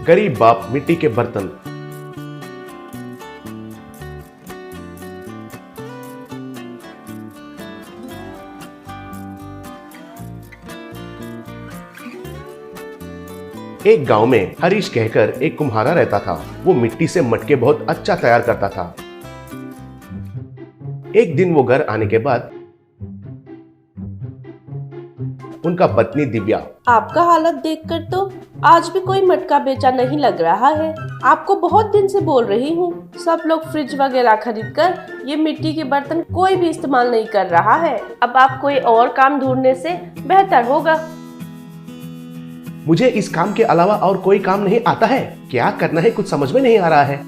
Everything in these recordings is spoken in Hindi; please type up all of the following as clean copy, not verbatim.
गरीब बाप मिट्टी के बर्तन। एक गांव में हरीश कहकर एक कुम्हारा रहता था। वो मिट्टी से मटके बहुत अच्छा तैयार करता था। एक दिन वो घर आने के बाद उनका पत्नी दिव्या, आपका हालत देखकर तो आज भी कोई मटका बेचा नहीं लग रहा है। आपको बहुत दिन से बोल रही हूँ, सब लोग फ्रिज वगैरह खरीद कर ये मिट्टी के बर्तन कोई भी इस्तेमाल नहीं कर रहा है। अब आप कोई और काम ढूंढने से बेहतर होगा। मुझे इस काम के अलावा और कोई काम नहीं आता है। क्या करना है कुछ समझ में नहीं आ रहा है।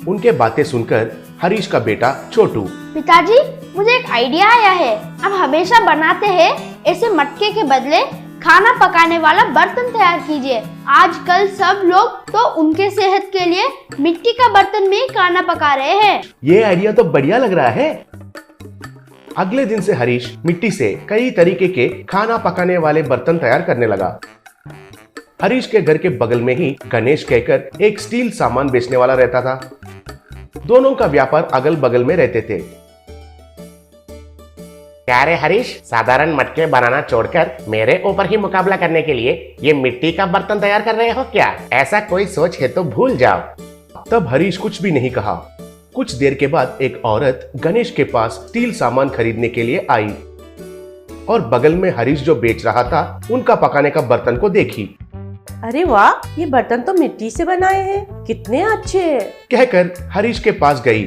उनके बातें सुनकर हरीश का बेटा छोटू, पिताजी मुझे एक आइडिया आया है। आप हमेशा बनाते हैं ऐसे मटके के बदले खाना पकाने वाला बर्तन तैयार कीजिए। आजकल सब लोग तो उनके सेहत के लिए मिट्टी का बर्तन में ही खाना पका रहे हैं। ये आइडिया तो बढ़िया लग रहा है। अगले दिन से हरीश मिट्टी से कई तरीके के खाना पकाने वाले बर्तन तैयार करने लगा। हरीश के घर के बगल में ही गणेश कहकर एक स्टील सामान बेचने वाला रहता था। दोनों का व्यापार अगल बगल में रहते थे। क्या रे हरीश, साधारण मटके बनाना छोड़कर मेरे ऊपर ही मुकाबला करने के लिए ये मिट्टी का बर्तन तैयार कर रहे हो क्या? ऐसा कोई सोच है तो भूल जाओ। तब हरीश कुछ भी नहीं कहा। कुछ देर के बाद एक औरत गणेश के पास स्टील सामान खरीदने के लिए आई और बगल में हरीश जो बेच रहा था उनका पकाने का बर्तन को देखी। अरे वाह, ये बर्तन तो मिट्टी से बनाए हैं, कितने अच्छे हैं। कहकर हरीश के पास गई।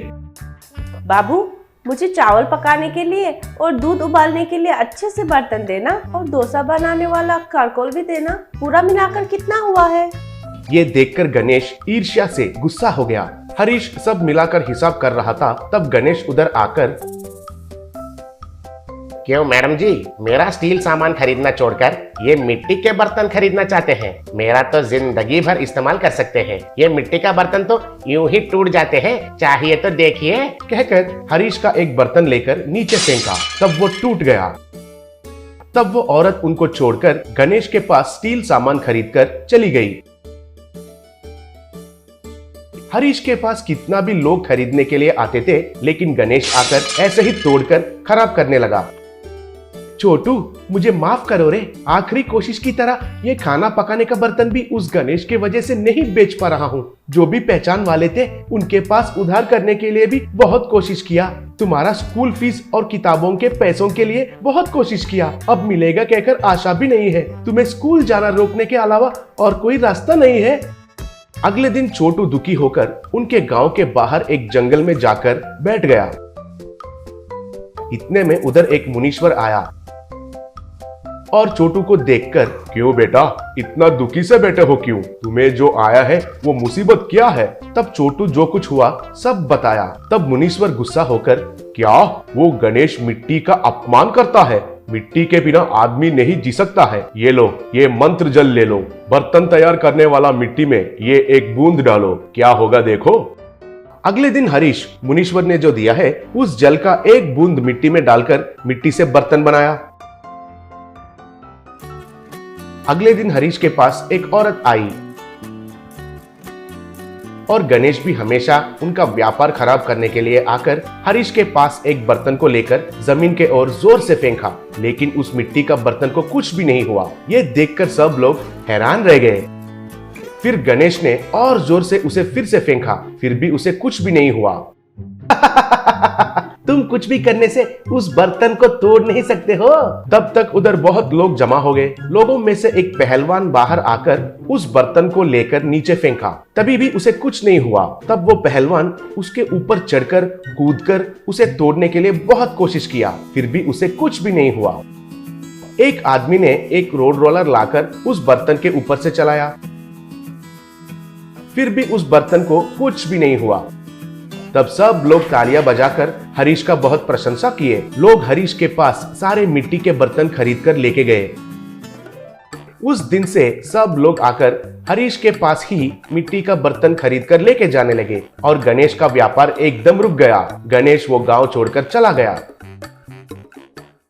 बाबू, मुझे चावल पकाने के लिए और दूध उबालने के लिए अच्छे से बर्तन देना और डोसा बनाने वाला कारकोल भी देना। पूरा मिलाकर कितना हुआ है? ये देखकर गणेश ईर्ष्या से गुस्सा हो गया। हरीश सब मिलाकर हिसाब कर रहा था। तब गणेश उधर आकर, क्यों मैडम जी, मेरा स्टील सामान खरीदना छोड़कर ये मिट्टी के बर्तन खरीदना चाहते हैं? मेरा तो जिंदगी भर इस्तेमाल कर सकते हैं। ये मिट्टी का बर्तन तो यूं ही टूट जाते हैं, चाहिए तो देखिए। कहकर हरीश का एक बर्तन लेकर नीचे फेंका। तब वो टूट गया। तब वो औरत उनको छोड़कर गणेश के पास स्टील सामान खरीदकर चली गई। हरीश के पास कितना भी लोग खरीदने के लिए आते थे, लेकिन गणेश आकर ऐसे ही तोड़कर खराब करने लगा। छोटू, मुझे माफ करो रे। आखिरी कोशिश की तरह ये खाना पकाने का बर्तन भी उस गणेश के वजह से नहीं बेच पा रहा हूँ। जो भी पहचान वाले थे उनके पास उधार करने के लिए भी बहुत कोशिश किया। तुम्हारा स्कूल फीस और किताबों के पैसों के लिए बहुत कोशिश किया। अब मिलेगा कहकर आशा भी नहीं है। तुम्हें स्कूल जाना रोकने के अलावा और कोई रास्ता नहीं है। अगले दिन छोटू दुखी होकर उनके गांव के बाहर एक जंगल में जाकर बैठ गया। इतने में उधर एक मुनीश्वर आया और छोटू को देखकर, क्यों बेटा इतना दुखी से बैठे हो क्यों? तुम्हें जो आया है वो मुसीबत क्या है? तब छोटू जो कुछ हुआ सब बताया। तब मुनीश्वर गुस्सा होकर, क्या वो गणेश मिट्टी का अपमान करता है? मिट्टी के बिना आदमी नहीं जी सकता है। ये लो, ये मंत्र जल ले लो। बर्तन तैयार करने वाला मिट्टी में ये एक बूंद डालो, क्या होगा देखो। अगले दिन हरीश मुनीश्वर ने जो दिया है उस जल का एक बूंद मिट्टी में डालकर मिट्टी से बर्तन बनाया। अगले दिन हरीश के पास एक औरत आई और गणेश भी हमेशा उनका व्यापार खराब करने के लिए आकर हरीश के पास एक बर्तन को लेकर जमीन के ओर जोर से फेंका, लेकिन उस मिट्टी का बर्तन को कुछ भी नहीं हुआ। ये देखकर सब लोग हैरान रह गए। फिर गणेश ने और जोर से उसे फिर से फेंका, फिर भी उसे कुछ भी नहीं हुआ। तुम कुछ भी करने से उस बर्तन को तोड़ नहीं सकते हो। तब तक उधर बहुत लोग जमा हो गए। लोगों में से एक पहलवान बाहर आकर उस बर्तन को लेकर नीचे फेंका, तभी भी उसे कुछ नहीं हुआ। तब वो पहलवान उसके ऊपर चढ़कर कूदकर उसे तोड़ने के लिए बहुत कोशिश किया, फिर भी उसे कुछ भी नहीं हुआ। एक आदमी ने एक रोड रोलर लाकर उस बर्तन के ऊपर से चलाया, फिर भी उस बर्तन को कुछ भी नहीं हुआ। तब सब लोग तालियां बजाकर हरीश का बहुत प्रशंसा किए। लोग हरीश के पास सारे मिट्टी के बर्तन खरीदकर लेके गए। उस दिन से सब लोग आकर हरीश के पास ही मिट्टी का बर्तन खरीदकर लेके जाने लगे और गणेश का व्यापार एकदम रुक गया। गणेश वो गांव छोड़कर चला गया।